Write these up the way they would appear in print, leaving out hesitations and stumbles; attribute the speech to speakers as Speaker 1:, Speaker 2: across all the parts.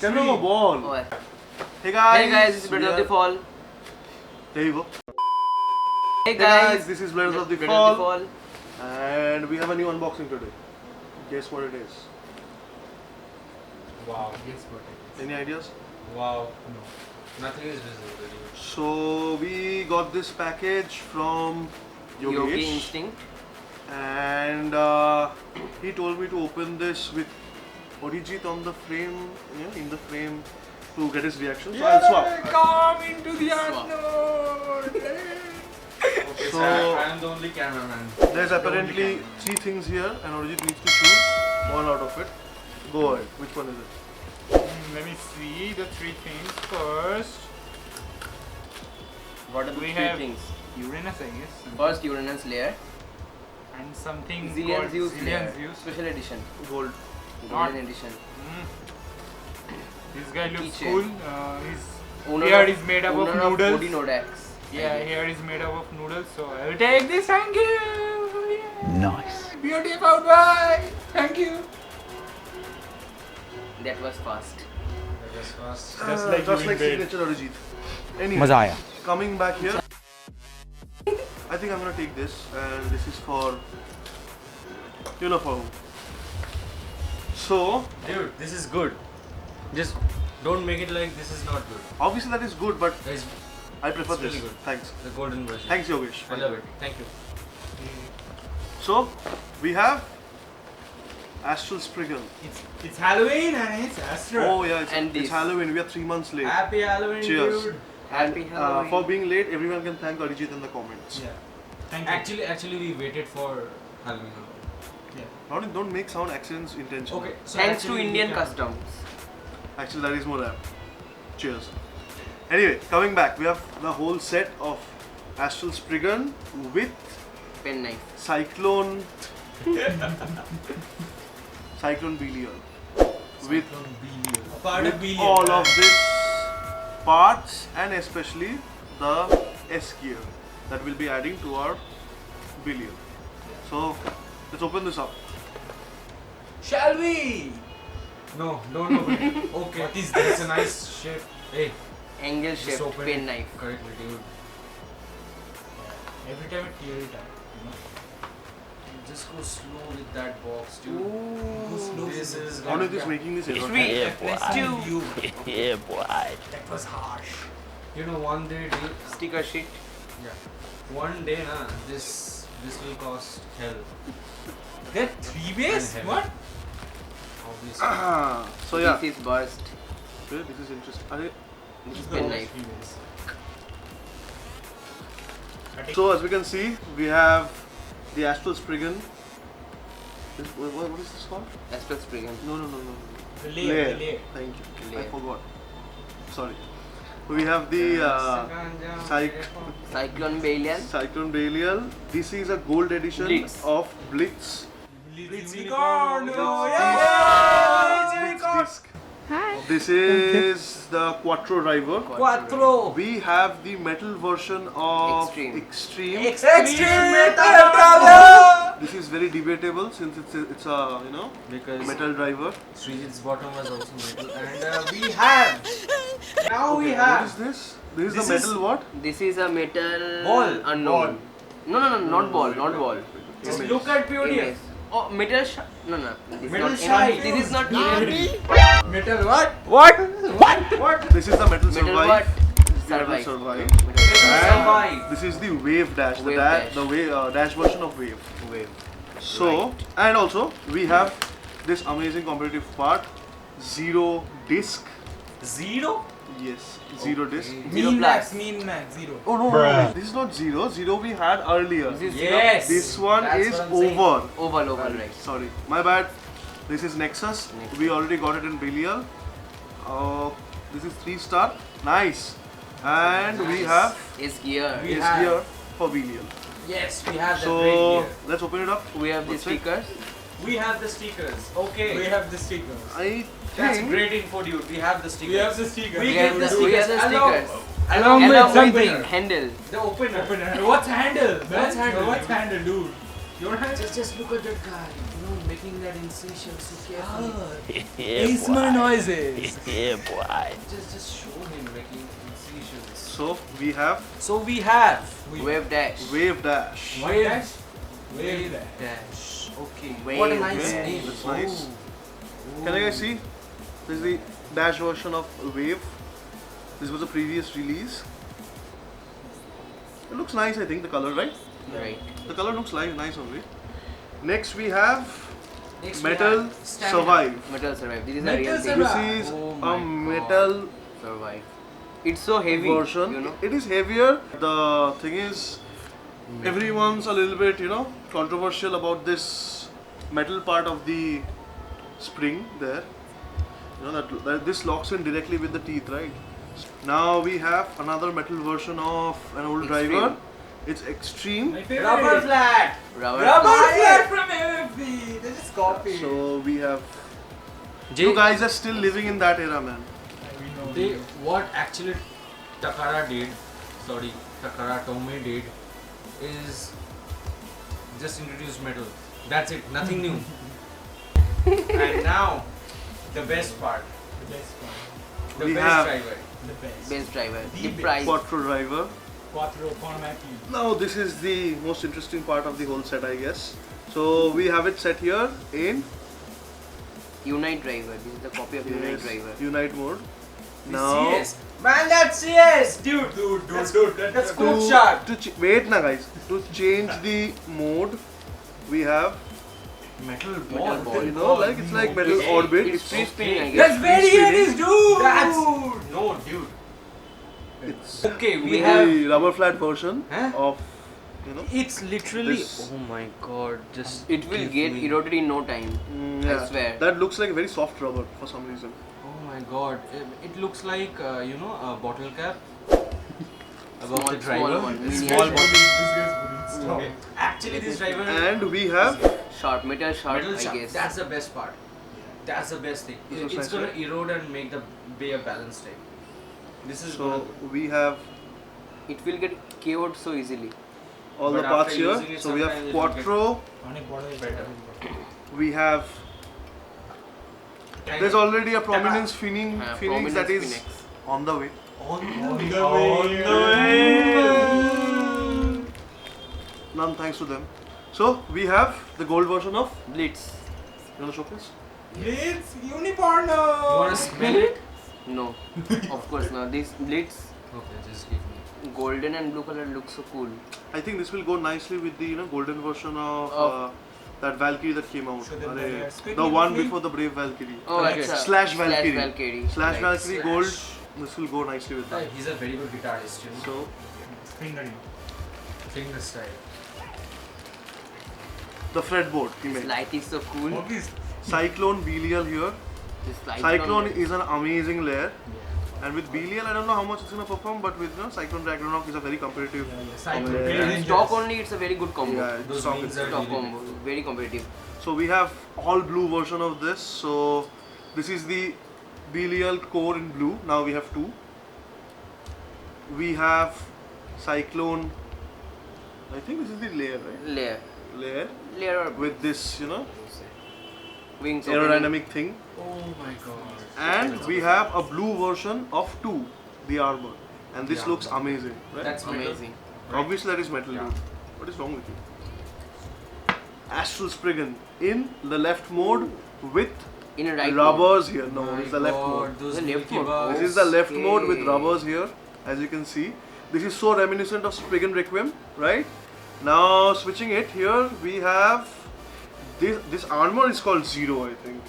Speaker 1: Can we ball?
Speaker 2: Oh,
Speaker 1: Hey guys.
Speaker 2: hey guys, this is Blades of the Fall.
Speaker 1: There you go.
Speaker 2: Hey
Speaker 1: Hey
Speaker 2: guys,
Speaker 1: guys, this is Blades of the
Speaker 2: Blades
Speaker 1: Fall. And we have a new unboxing today. Guess what it is?
Speaker 3: Wow, guess what it is.
Speaker 1: Any ideas?
Speaker 3: Wow, no. Nothing is visible.
Speaker 1: So we got this package from
Speaker 2: Yogi
Speaker 1: Yogesh,
Speaker 2: Instinct.
Speaker 1: and he told me to open this with Arijit on the frame, in the frame, to get his reaction. So I'll swap.
Speaker 3: Come into the
Speaker 2: Swap.
Speaker 3: unknown. Okay,
Speaker 1: So-
Speaker 3: I am the only cameraman.
Speaker 1: There's apparently 3 things here, and Arijit needs to choose one out of it. Go ahead. Which one is it?
Speaker 4: Let me see the 3 things first.
Speaker 2: What are the
Speaker 4: We
Speaker 2: 3
Speaker 4: have-
Speaker 2: things?
Speaker 4: Uranus, I guess.
Speaker 2: First, Uranus layer.
Speaker 4: And something
Speaker 2: Zillion
Speaker 4: called
Speaker 2: Zeus layer.
Speaker 4: Zillion Zeus.
Speaker 2: Special edition.
Speaker 1: Gold.
Speaker 2: Golden edition.
Speaker 4: This guy looks
Speaker 2: Keychain.
Speaker 4: cool. His
Speaker 2: Owner
Speaker 4: beard
Speaker 2: of-
Speaker 4: is made up of
Speaker 2: owner
Speaker 4: noodles.
Speaker 2: Cody Nodax.
Speaker 4: Yeah, hair is made up of noodles. So I will take this. Thank you. Yeah.
Speaker 5: Nice.
Speaker 4: Beautiful boy. Thank you.
Speaker 2: That was fast.
Speaker 3: That was fast.
Speaker 4: Just like you in bed.
Speaker 1: signature Arijit. Anyway,
Speaker 5: मजा आया.
Speaker 1: coming back here, I think I'm gonna take this, and this is for for who. So
Speaker 3: Dude, this is good. Just don't make it like this is not good.
Speaker 1: obviously that is good, but
Speaker 3: Guys,
Speaker 1: I prefer
Speaker 3: It's
Speaker 1: this.
Speaker 3: really good.
Speaker 1: Thanks.
Speaker 3: the golden version.
Speaker 1: Thanks, Yogesh.
Speaker 3: I love it. Thank you.
Speaker 1: So we have Astral Spriggan.
Speaker 4: It's Halloween and it's Astro.
Speaker 1: Oh yeah,
Speaker 2: And
Speaker 1: it's
Speaker 2: this.
Speaker 1: Halloween. We are 3 months late.
Speaker 3: Happy Halloween,
Speaker 1: Cheers.
Speaker 3: dude.
Speaker 2: Happy Halloween.
Speaker 1: For being late, everyone can thank Arijit in the comments.
Speaker 4: Yeah. Thank you.
Speaker 3: Actually, we waited for Halloween.
Speaker 1: Don't make sound accidents intentional.
Speaker 3: Okay. So
Speaker 2: Thanks to
Speaker 3: actually we
Speaker 2: Indian
Speaker 3: can-
Speaker 2: customs.
Speaker 1: Actually, that is more apt. Cheers. Anyway, coming back, we have the whole set of Astral Spriggan with
Speaker 2: Pen knife.
Speaker 1: Cyclone Belial. With
Speaker 3: A part of billion.
Speaker 1: all of this parts, and especially the S gear that we'll be adding to our Belial. So let's open this up.
Speaker 3: Shall we? No, don't open it. Okay. What is this? It's a nice shape. Hey,
Speaker 2: Angle
Speaker 3: just
Speaker 2: shaped
Speaker 3: open
Speaker 2: pen
Speaker 3: it
Speaker 2: knife.
Speaker 3: correctly, dude.
Speaker 4: Every time it tears it up.
Speaker 3: Just go slow with that box, dude.
Speaker 4: Go slow.
Speaker 3: This is
Speaker 1: How is this making this erotic?
Speaker 2: Sweet.
Speaker 4: You.
Speaker 5: Yeah, boy.
Speaker 4: That was harsh.
Speaker 3: You know, one day, dude.
Speaker 2: Sticker sheet.
Speaker 3: Yeah. One day, this will cost hell.
Speaker 4: That 3 base?
Speaker 3: And heavy.
Speaker 4: What?
Speaker 3: Obviously.
Speaker 1: So yeah,
Speaker 2: This is burst.
Speaker 1: okay, this is interesting.
Speaker 2: This is pen knife.
Speaker 4: 3 base.
Speaker 1: So as we can see, we have the Astral Spriggan. What is this called?
Speaker 2: Astral Spriggan.
Speaker 1: No.
Speaker 4: The layer. The layer.
Speaker 1: Thank you.
Speaker 2: Layer.
Speaker 1: I forgot. Sorry. We have the
Speaker 2: Cyclone Balian.
Speaker 1: Cyclone Belial. This is a gold edition
Speaker 2: Blitz.
Speaker 1: of Blitz.
Speaker 4: Blitz Unicorn!
Speaker 1: Blitz disc. This is the Quattro driver.
Speaker 3: Quattro!
Speaker 1: We have the metal version of
Speaker 2: Extreme.
Speaker 1: Extreme.
Speaker 3: Extreme
Speaker 1: This is very debatable since it's a
Speaker 3: Because
Speaker 1: metal driver.
Speaker 3: Srijit's bottom was also metal. And we have. Now we
Speaker 1: What
Speaker 3: have.
Speaker 1: is this? This
Speaker 3: This
Speaker 1: is the
Speaker 3: is-
Speaker 1: metal what?
Speaker 2: This is a metal
Speaker 3: Ball.
Speaker 2: unknown. No, not ball, not ball.
Speaker 3: Just look at PDF.
Speaker 2: Image. Oh, metal no. This
Speaker 3: Metal
Speaker 2: is not,
Speaker 3: shine.
Speaker 2: This is not image.
Speaker 3: Metal what?
Speaker 1: What? This is the metal
Speaker 2: Metal
Speaker 1: survive.
Speaker 2: what?
Speaker 1: This is the metal
Speaker 2: Survive.
Speaker 1: survive.
Speaker 2: Metal
Speaker 3: Survive.
Speaker 1: This is the wave dash.
Speaker 2: Wave
Speaker 1: the
Speaker 2: dash.
Speaker 1: the wave dash version of wave.
Speaker 2: Wave.
Speaker 1: So and also we have this amazing competitive part, Zero disc.
Speaker 3: Zero?
Speaker 1: Yes, Zero disc.
Speaker 2: Zero plus.
Speaker 4: Mean max, 0.
Speaker 1: Oh no, this is not Zero. Zero we had earlier.
Speaker 2: This is
Speaker 3: Yes.
Speaker 1: This one
Speaker 3: That's
Speaker 1: is
Speaker 3: what I'm saying.
Speaker 1: over.
Speaker 2: oval, right?
Speaker 1: Sorry, my bad. This is Nexus.
Speaker 2: Nexus.
Speaker 1: We already got it in Belial. This is 3-star. Nice. And we
Speaker 3: Nice.
Speaker 1: have
Speaker 2: Is gear.
Speaker 3: We
Speaker 1: this
Speaker 3: have-
Speaker 1: here for Belial.
Speaker 3: Yes, we have the
Speaker 1: So
Speaker 3: great gear.
Speaker 1: let's open it up.
Speaker 2: We have the
Speaker 1: What's it?
Speaker 2: stickers.
Speaker 3: We have the stickers. Okay.
Speaker 4: We have the stickers.
Speaker 1: I
Speaker 3: That's
Speaker 1: think
Speaker 3: great info, dude. We have the stickers.
Speaker 4: We have the stickers.
Speaker 3: We
Speaker 2: We
Speaker 3: get
Speaker 2: have
Speaker 3: the
Speaker 2: the
Speaker 3: stickers
Speaker 2: stickers.
Speaker 4: Along with
Speaker 2: Along with
Speaker 4: something.
Speaker 2: the handle.
Speaker 3: The opener.
Speaker 4: Open it. What's handle?
Speaker 3: What's handle?
Speaker 4: What's handle, dude? Your hand?
Speaker 3: Just look at that guy. You know, making that incision so carefully.
Speaker 2: ASMR noises.
Speaker 3: Just show him making incisions.
Speaker 1: So we have
Speaker 3: So we have
Speaker 2: Wave dash.
Speaker 1: Wave Dash.
Speaker 3: Wave
Speaker 4: Wave
Speaker 3: Dash. Okay.
Speaker 2: Wave
Speaker 3: What a nice
Speaker 2: Dash.
Speaker 3: name.
Speaker 1: That's nice. Can you guys see? This is the Dash version of Wave. This was a previous release. It looks nice, I think, the color, right?
Speaker 2: Right.
Speaker 1: The color looks nice only. Next we have
Speaker 3: Next we
Speaker 1: Metal
Speaker 3: have Stamina.
Speaker 1: Survive.
Speaker 2: Metal survive. This is
Speaker 3: Metal
Speaker 2: a real thing.
Speaker 1: This
Speaker 3: Survive.
Speaker 1: is
Speaker 3: Oh
Speaker 1: a
Speaker 3: my God.
Speaker 1: metal
Speaker 2: Survive. It's so heavy.
Speaker 1: version.
Speaker 2: You know.
Speaker 1: It is heavier. The thing is, everyone's a little bit, controversial about this metal part of the spring there. That this locks in directly with the teeth, right? Now we have another metal version of an old
Speaker 2: Extreme.
Speaker 1: driver. It's Extreme.
Speaker 4: My favorite.
Speaker 3: Rubber flat.
Speaker 2: Rubber.
Speaker 3: Rubber
Speaker 4: Flat
Speaker 3: flat.
Speaker 4: from AFB. They just copy.
Speaker 1: So we have.
Speaker 3: Jay,
Speaker 1: You guys are still living in that era, man.
Speaker 4: We know.
Speaker 3: they, what actually Takara Tome did is just introduce metal. That's it, nothing new. And now, the best part,
Speaker 4: The best one.
Speaker 3: the
Speaker 1: We
Speaker 3: best
Speaker 1: have-
Speaker 3: driver.
Speaker 4: The best.
Speaker 2: Base driver.
Speaker 4: The
Speaker 2: The
Speaker 4: base.
Speaker 2: price.
Speaker 1: Quattro driver.
Speaker 4: Quattro Formati.
Speaker 1: Now this is the most interesting part of the whole set, I guess. So we have it set here in
Speaker 2: Unite driver. This is the copy of Unite
Speaker 1: yes,
Speaker 2: driver.
Speaker 1: Unite mode.
Speaker 3: The
Speaker 1: Now
Speaker 3: CS. Man, that's CS, dude. That's good shot.
Speaker 1: wait na guys. To change the mode, we have
Speaker 3: Metal
Speaker 2: Metal ball.
Speaker 1: like it's like metal orbit.
Speaker 2: It's free spinning, I guess.
Speaker 3: That's very
Speaker 1: spinning.
Speaker 3: it is, dude. That's no, dude.
Speaker 1: It's
Speaker 3: Okay, we
Speaker 1: the
Speaker 3: have.
Speaker 1: rubber flat version
Speaker 3: Huh?
Speaker 1: of
Speaker 3: It's literally.
Speaker 1: This-
Speaker 3: Oh my god! Just.
Speaker 2: It will
Speaker 3: give
Speaker 2: get
Speaker 3: me-
Speaker 2: eroded in no time. I swear.
Speaker 1: That looks like a very soft rubber for some reason.
Speaker 3: Oh my god! It looks like a bottle cap. Above
Speaker 2: Small-
Speaker 3: the driver.
Speaker 2: small one,
Speaker 3: It's
Speaker 2: mini
Speaker 3: small
Speaker 2: one.
Speaker 3: bottle.
Speaker 4: This guy's bullied. Stop.
Speaker 3: Okay. Actually, this driver.
Speaker 1: And we have
Speaker 2: Sharp. Metal sharp,
Speaker 3: metal
Speaker 2: I
Speaker 3: sharp.
Speaker 2: guess.
Speaker 3: That's the best part. That's the best thing.
Speaker 1: This looks
Speaker 3: It's
Speaker 1: nice,
Speaker 3: gonna
Speaker 1: right?
Speaker 3: erode and make the bay a balanced type. This is
Speaker 1: so
Speaker 3: gonna.
Speaker 1: we have
Speaker 2: It will get KO'd so easily.
Speaker 1: all
Speaker 3: But
Speaker 1: the parts
Speaker 3: after
Speaker 1: here.
Speaker 3: using it
Speaker 1: So we have
Speaker 3: sometimes it will get
Speaker 1: Quattro.
Speaker 4: অনেক বড় হয়ে
Speaker 3: Better.
Speaker 1: We have there's already a prominence Phoenix that is
Speaker 2: Phoenix.
Speaker 1: on the way.
Speaker 3: on
Speaker 1: None thanks to them. So we have the gold version of.
Speaker 2: Blitz.
Speaker 1: You wanna showcase?
Speaker 4: Blitz Uniporno.
Speaker 3: You wanna smell it?
Speaker 2: No. Of course not. This Blitz,
Speaker 3: Okay, just give me.
Speaker 2: golden and blue color looks so cool.
Speaker 1: I think this will go nicely with the golden version of
Speaker 2: Of-
Speaker 1: that Valkyrie that came out.
Speaker 4: So then
Speaker 1: Arre,
Speaker 4: they are squiggly
Speaker 1: the one
Speaker 4: wiggly?
Speaker 1: before the Brave Valkyrie.
Speaker 2: Oh,
Speaker 3: Okay.
Speaker 2: acha.
Speaker 1: Slash Valkyrie.
Speaker 2: Slash Valkyrie.
Speaker 1: Slash
Speaker 2: Right.
Speaker 1: Valkyrie
Speaker 3: Slash.
Speaker 1: gold. This will go nicely with that.
Speaker 3: He's a very good guitarist, you know.
Speaker 1: So
Speaker 4: Fingering.
Speaker 3: Finger style.
Speaker 1: the fretboard he
Speaker 2: This
Speaker 1: made.
Speaker 2: light is so cool.
Speaker 4: What is?
Speaker 1: Cyclone Belial here.
Speaker 2: This light
Speaker 1: Cyclone is an amazing layer. And with Belial, I don't know how much it's gonna perform, but with Cyclone Ragnarok is a very competitive.
Speaker 4: Cycle.
Speaker 1: Yeah.
Speaker 4: Very
Speaker 2: in
Speaker 4: dangerous.
Speaker 2: stock only, it's a very good combo.
Speaker 1: Yeah,
Speaker 3: Those
Speaker 1: stock
Speaker 3: wings
Speaker 1: is-
Speaker 3: are
Speaker 2: Stock
Speaker 3: really
Speaker 2: combo.
Speaker 3: big.
Speaker 2: Very competitive.
Speaker 1: So we have all blue version of this. So this is the Belial core in blue. Now we have two. We have Cyclone. I think this is the layer, right?
Speaker 2: Layer.
Speaker 1: Layer
Speaker 2: Layer
Speaker 1: with this,
Speaker 2: wings.
Speaker 1: aerodynamic thing.
Speaker 3: Oh my god.
Speaker 1: And we have a blue version of 2, the armor. And this
Speaker 3: Yeah.
Speaker 1: looks amazing, right?
Speaker 3: That's metal.
Speaker 2: Amazing.
Speaker 1: Obviously that is metal,
Speaker 3: Yeah.
Speaker 1: dude. What is wrong with you? Astral Spriggan in the left mode with
Speaker 2: In a right
Speaker 1: rubbers here. No,
Speaker 3: My
Speaker 1: it's the left
Speaker 3: god,
Speaker 1: mode.
Speaker 3: Those
Speaker 2: The left
Speaker 3: Milky
Speaker 2: mode.
Speaker 3: Bars.
Speaker 1: This is the left mode with
Speaker 2: Okay.
Speaker 1: rubbers here, as you can see. This is so reminiscent of Spriggan Requiem, right? Now switching it here, we have this armor is called Zero, I think,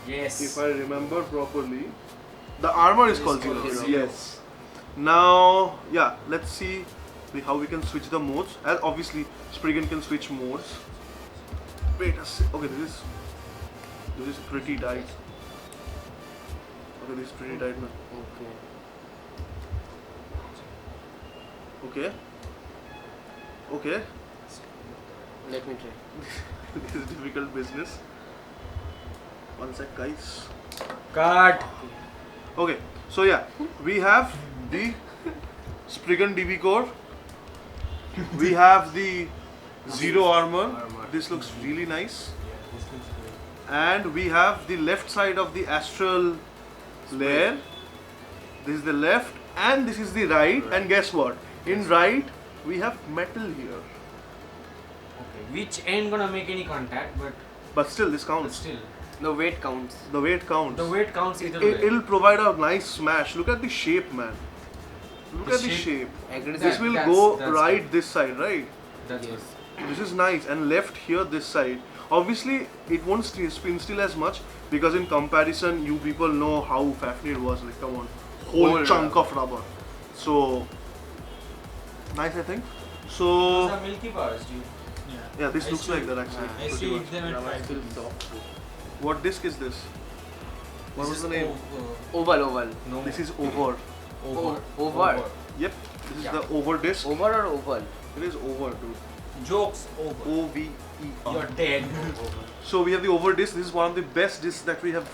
Speaker 3: Yes.
Speaker 1: if I remember properly. The armor is
Speaker 3: It
Speaker 1: called
Speaker 3: is called
Speaker 1: Zero.
Speaker 3: Zero.
Speaker 1: Yes. Now, yeah, let's see how we can switch the modes. As obviously, Spriggan can switch modes. Wait a sec. Okay, this is pretty tight. Okay, this is pretty tight now.
Speaker 2: Okay.
Speaker 1: Okay. Okay.
Speaker 2: Let me try.
Speaker 1: This is difficult business. One sec, guys.
Speaker 3: Cut.
Speaker 1: Okay, so yeah, we have the Spriggan DB core. We have the Zero armor.
Speaker 2: Armor.
Speaker 1: This looks really nice. and we have the left side of the astral layer. This is the left, and this is the right. And guess what? In right, we have metal here.
Speaker 3: Okay. Which ain't gonna make any contact,
Speaker 1: But still, this
Speaker 3: but
Speaker 1: counts.
Speaker 3: still,
Speaker 2: The weight counts.
Speaker 1: The weight counts.
Speaker 3: the weight counts either
Speaker 1: It,
Speaker 3: way.
Speaker 1: it'll provide a nice smash. Look at the shape, man. Look
Speaker 3: The
Speaker 1: at the
Speaker 3: shape.
Speaker 1: shape.
Speaker 2: Aggressive.
Speaker 1: This will
Speaker 3: that's-
Speaker 1: go
Speaker 3: that's
Speaker 1: right
Speaker 3: good.
Speaker 1: this side, right?
Speaker 3: That's
Speaker 2: Yes.
Speaker 3: good.
Speaker 1: This is nice, and left here this side. Obviously, it won't spin still as much because in comparison, you people know how Fafnir was. Like, come on, whole
Speaker 2: Whole
Speaker 1: chunk of rubber. So nice, I think. So
Speaker 3: Those are Milky Bars, dude.
Speaker 1: yeah, this
Speaker 4: I
Speaker 1: looks
Speaker 4: see-
Speaker 1: like that actually.
Speaker 4: I
Speaker 1: pretty
Speaker 4: see
Speaker 1: much.
Speaker 4: them at
Speaker 2: Rubber
Speaker 4: 5
Speaker 2: feels soft.
Speaker 1: What disc is this? What
Speaker 3: This
Speaker 1: was
Speaker 3: is
Speaker 1: the name?
Speaker 2: Oval, oval.
Speaker 3: No.
Speaker 1: This is over.
Speaker 3: over.
Speaker 2: Over.
Speaker 1: Yep, this is
Speaker 3: Yeah.
Speaker 1: the over disc.
Speaker 2: Over or oval?
Speaker 1: It is over, dude.
Speaker 3: Jokes over.
Speaker 1: OVE.
Speaker 3: You're dead.
Speaker 1: So we have the over disc. This is one of the best discs that we have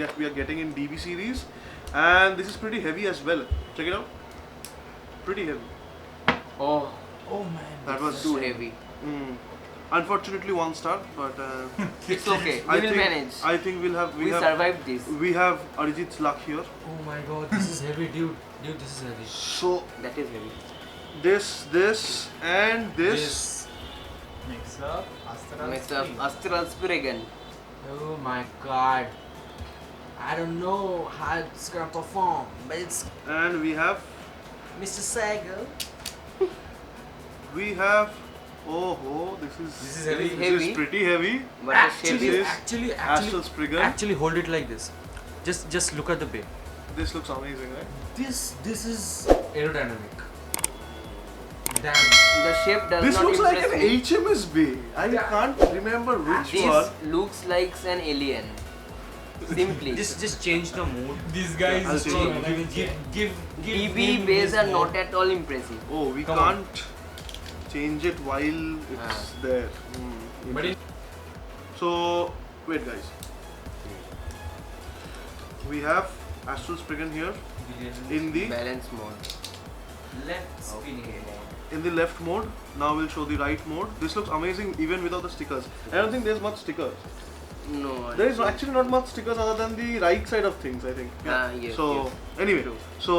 Speaker 1: that we are getting in DB series, and this is pretty heavy as well. Check it out. Pretty heavy.
Speaker 2: Oh,
Speaker 4: Oh man.
Speaker 1: That was
Speaker 2: too heavy.
Speaker 1: Mm. Unfortunately, 1 star, but
Speaker 2: It's okay.
Speaker 1: I
Speaker 2: We will
Speaker 1: think
Speaker 2: manage.
Speaker 1: I think
Speaker 2: We survived this.
Speaker 1: we have Arijit's luck here.
Speaker 3: Oh my god, this is heavy, dude. Dude, this is heavy.
Speaker 1: So
Speaker 2: That is heavy.
Speaker 1: this, and this.
Speaker 4: Next up, Astral
Speaker 2: Next up,
Speaker 4: Spring.
Speaker 2: Astral Spriggan.
Speaker 3: Oh my god. I don't know how it's gonna perform, but it's
Speaker 1: And we have
Speaker 3: Mr. Sagal.
Speaker 1: this is
Speaker 3: This is heavy.
Speaker 2: This is
Speaker 1: this is
Speaker 2: heavy.
Speaker 1: pretty heavy.
Speaker 2: But the shape
Speaker 1: This
Speaker 2: is
Speaker 1: is Astral Spriggan.
Speaker 3: actually hold it like this. Just look at the bay.
Speaker 1: This looks amazing, right?
Speaker 3: This is aerodynamic. Damn.
Speaker 2: the shape does
Speaker 1: This
Speaker 2: not
Speaker 1: looks like
Speaker 2: impress
Speaker 1: an
Speaker 2: me.
Speaker 1: HMS bay. I can't remember which
Speaker 2: This
Speaker 1: one.
Speaker 2: looks like an alien. Simply.
Speaker 3: Just change the mood.
Speaker 4: These guys
Speaker 1: I'll
Speaker 4: is
Speaker 1: change
Speaker 4: strong.
Speaker 1: it.
Speaker 3: Give
Speaker 2: DB
Speaker 3: him
Speaker 2: bays
Speaker 3: his
Speaker 2: are
Speaker 3: mode.
Speaker 2: not at all impressive.
Speaker 1: Oh, we
Speaker 3: Come on.
Speaker 1: can't change it while it's there.
Speaker 3: But it,
Speaker 1: So, wait guys. We have Astral Spriggan here in the
Speaker 2: Balance mode.
Speaker 3: left spinning mode.
Speaker 1: in the left mode. Now we'll show the right mode. This looks amazing even without the stickers. I don't think there's much stickers.
Speaker 2: No.
Speaker 1: There is actually not much stickers other than the right side of things, I think.
Speaker 2: Yes,
Speaker 1: So
Speaker 2: yes.
Speaker 1: anyway,
Speaker 2: True.
Speaker 1: so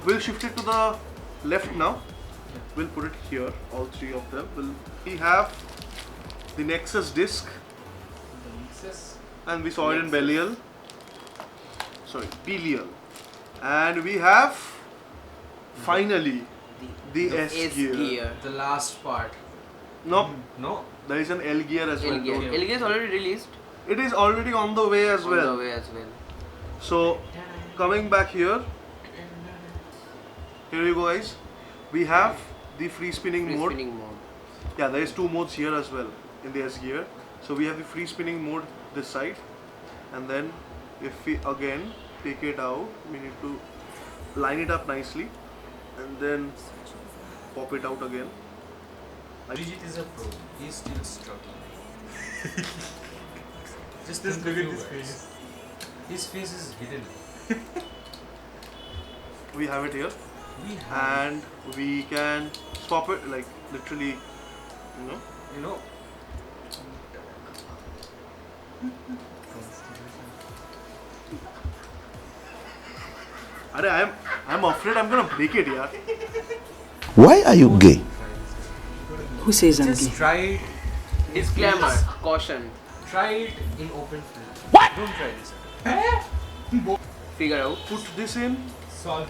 Speaker 1: we'll shift it to the left now. We'll put it here, all three of them. We have the Nexus disc, and we saw it in
Speaker 2: Nexus.
Speaker 1: Belial. Sorry, Belial. And we have finally the S gear.
Speaker 3: The last part.
Speaker 1: Nope,
Speaker 3: No.
Speaker 1: there is an L gear as well.
Speaker 2: L gear.
Speaker 1: Don't-
Speaker 2: L gear is already released.
Speaker 1: It is already on the way as
Speaker 2: On
Speaker 1: well.
Speaker 2: the way as well.
Speaker 1: So coming back here, here you go guys. We have the free spinning
Speaker 2: Free
Speaker 1: mode.
Speaker 2: spinning mode.
Speaker 1: Yeah, there is 2 modes here as well in the S gear. So we have the free spinning mode this side, and then if we again take it out, we need to line it up nicely, and then pop it out again.
Speaker 3: Bridget is a pro. He's still struggling. Just
Speaker 4: Just
Speaker 3: think
Speaker 4: look
Speaker 3: of
Speaker 4: at
Speaker 3: you
Speaker 4: his
Speaker 3: guys.
Speaker 4: face.
Speaker 3: His face is hidden.
Speaker 1: We have it here,
Speaker 3: We have,
Speaker 1: and we can swap it like literally,
Speaker 3: you know,
Speaker 1: I'm afraid I'm gonna break it, yeah.
Speaker 5: Why are you gay?
Speaker 6: Who says I'm
Speaker 3: just
Speaker 6: gay?
Speaker 3: try it.
Speaker 2: Disclaimer. Caution.
Speaker 3: Try it in open field. What? Don't try this.
Speaker 2: Figure out.
Speaker 1: Put this in.
Speaker 4: Solve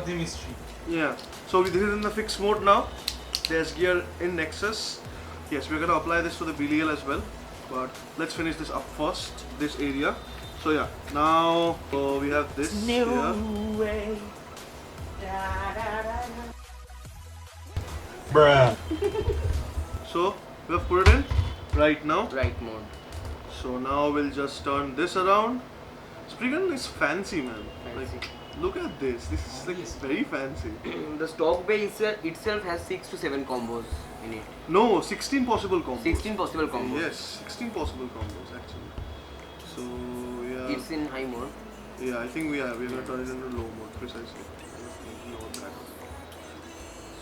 Speaker 4: the mystery.
Speaker 1: Yeah. So this is in the fixed mode now. There's gear in Nexus. Yes, we're gonna apply this to the Belial as well. But let's finish this up first. This area. So yeah. Now we have this here.
Speaker 4: Bruh.
Speaker 1: So we have put it in right now.
Speaker 2: Right mode.
Speaker 1: So now we'll just turn this around. Spriggan is fancy, man.
Speaker 2: Fancy.
Speaker 1: Like, look at this. This is like very fancy.
Speaker 2: The stock bay itself has 6 to 7 combos in it.
Speaker 1: No, 16 possible combos.
Speaker 2: 16 possible combos.
Speaker 1: Yes, 16 possible combos actually. So yeah.
Speaker 2: It's in high mode.
Speaker 1: Yeah, I think we're gonna turn it into low mode precisely. Low that.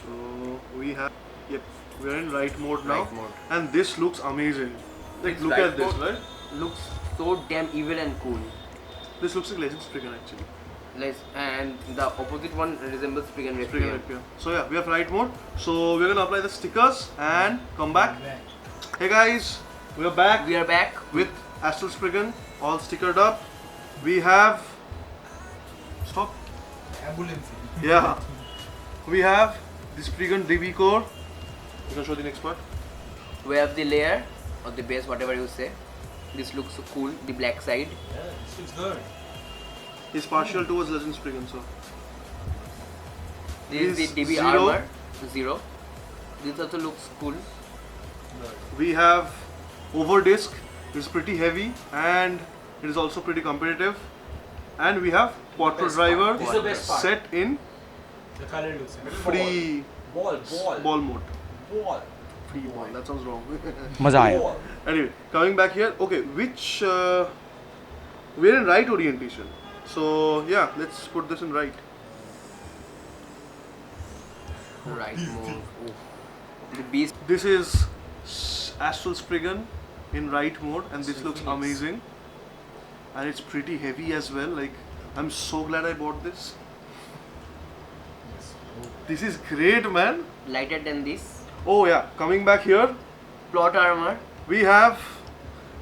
Speaker 1: So we have we're in right mode now.
Speaker 2: Right mode.
Speaker 1: And this looks amazing. Like
Speaker 2: It's
Speaker 1: look
Speaker 2: right
Speaker 1: at this,
Speaker 2: mode.
Speaker 1: right?
Speaker 2: looks so damn evil and cool.
Speaker 1: This looks like Legend Spriggan actually.
Speaker 2: And the opposite one resembles Spriggan
Speaker 1: Spriggan
Speaker 2: Rapier.
Speaker 1: Rapier. So yeah, we have right mode. So we're gonna apply the stickers and come back. Hey guys, we are back
Speaker 2: We are back.
Speaker 1: with Astral Spriggan, all stickered up. We have stop.
Speaker 4: Ambulance.
Speaker 1: Yeah, we have the Spriggan DB core. You can show the next part.
Speaker 2: We have the layer or the base, whatever you say. This looks so cool. The black side.
Speaker 3: Yeah, this looks good.
Speaker 1: He's partial towards Legend Spriggan, so
Speaker 2: This is the
Speaker 1: This
Speaker 2: DB
Speaker 1: zero.
Speaker 2: armor. 0. This also looks cool.
Speaker 1: we have over disc. It's pretty heavy and it is also pretty competitive. And we have Quattro
Speaker 3: Best
Speaker 1: driver
Speaker 3: part. This is the best part.
Speaker 1: set in
Speaker 4: The color looks nice.
Speaker 1: free
Speaker 3: Ball.
Speaker 1: ball mode.
Speaker 3: Ball.
Speaker 1: Free ball. That sounds wrong.
Speaker 6: मजा आया
Speaker 3: Ball.
Speaker 1: Anyway, coming back here. Okay, which we're in right orientation. So yeah, let's put this in right.
Speaker 2: Right move. Oh. The beast.
Speaker 1: This is Astral Spriggan in right mode, and this looks
Speaker 3: Phoenix.
Speaker 1: amazing. And it's pretty heavy as well. Like, I'm so glad I bought this. This is great, man.
Speaker 2: Lighter than this.
Speaker 1: Oh yeah, coming back here,
Speaker 2: Plot armor.
Speaker 1: we have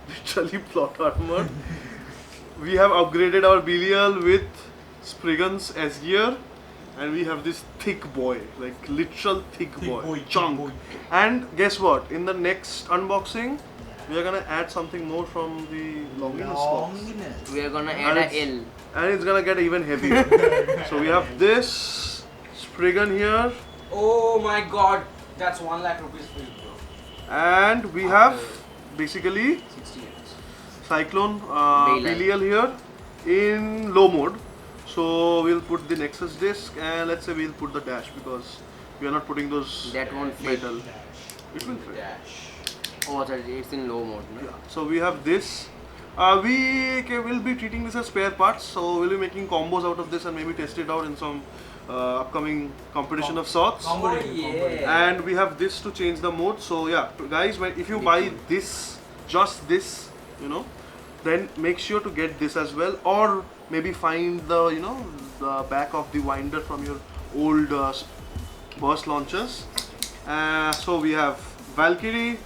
Speaker 1: literally plot armor. We have upgraded our Belial with Spriggan's S gear, and we have this thick boy, like literal thick boy, chunk. And guess what? In the next unboxing, we are gonna add something more from the Longinus box,
Speaker 2: We are gonna add
Speaker 1: And
Speaker 2: a L.
Speaker 1: and it's gonna get even heavier. So we have this Spriggan here,
Speaker 3: Oh my god. That's 1 lakh rupees for you, bro.
Speaker 1: and we have basically
Speaker 3: 68.
Speaker 1: Cyclone
Speaker 2: Belial.
Speaker 1: Belial here in low mode. So we'll put the Nexus disc, and let's say we'll put the dash because we are not putting those
Speaker 2: That won't fit.
Speaker 1: metal. It will fit.
Speaker 3: Dash.
Speaker 2: Oh, sorry, it's in low mode. No?
Speaker 1: Yeah. So we have this. Will be treating this as spare parts. So we'll be making combos out of this and maybe test it out in some upcoming competition of sorts.
Speaker 3: Oh yeah.
Speaker 1: And we have this to change the mode. So yeah, guys, if you buy this, just this, then make sure to get this as well, or maybe find the the back of the winder from your old burst launchers. So we have Valkyrie,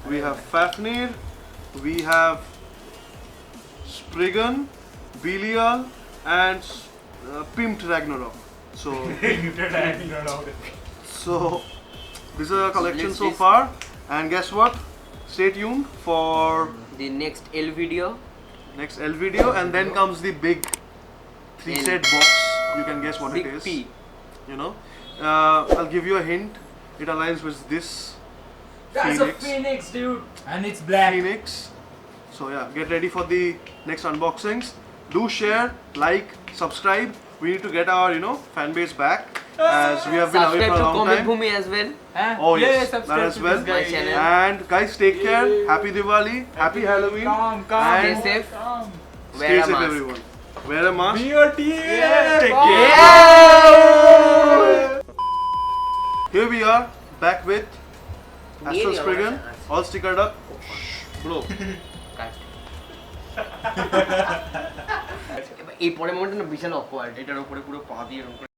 Speaker 1: we have Fafnir, we have Spriggan, Belial, and Pimped Ragnarok. So so this is a collection
Speaker 2: Let's
Speaker 1: so
Speaker 2: list-
Speaker 1: far, and guess what? Stay tuned for
Speaker 2: The next L video.
Speaker 1: next L video, and then comes the big 3-set box. You can guess what
Speaker 2: Big
Speaker 1: it is.
Speaker 2: P.
Speaker 1: I'll give you a hint. It aligns with this
Speaker 3: That's
Speaker 1: Phoenix.
Speaker 3: a Phoenix, dude.
Speaker 4: And it's black.
Speaker 1: Phoenix. So yeah, get ready for the next unboxings. Do share, like, subscribe. We need to get our fan base back, as we have been away
Speaker 2: Subscribe
Speaker 1: for a
Speaker 2: to
Speaker 1: long
Speaker 2: Comic
Speaker 1: time.
Speaker 2: Bhumi as well.
Speaker 4: Huh?
Speaker 1: Oh
Speaker 4: Yeah,
Speaker 1: yes,
Speaker 4: subscribe
Speaker 1: that as
Speaker 4: to
Speaker 1: well.
Speaker 4: this guy.
Speaker 2: My channel.
Speaker 1: And guys, take care. Happy Diwali. Happy Halloween.
Speaker 4: Come,
Speaker 1: And
Speaker 2: Stay safe.
Speaker 4: come.
Speaker 2: Wear
Speaker 1: Stay
Speaker 2: a
Speaker 1: safe,
Speaker 2: mask.
Speaker 1: everyone. Wear a mask.
Speaker 4: Be your team.
Speaker 1: Take care. Here we are, back with Astral Spriggan, all stickered up. Bro,
Speaker 2: এই পরে মোমেন্টটা না বিশাল awkward এটার উপরে পুরো পা দিয়ে এরকম করে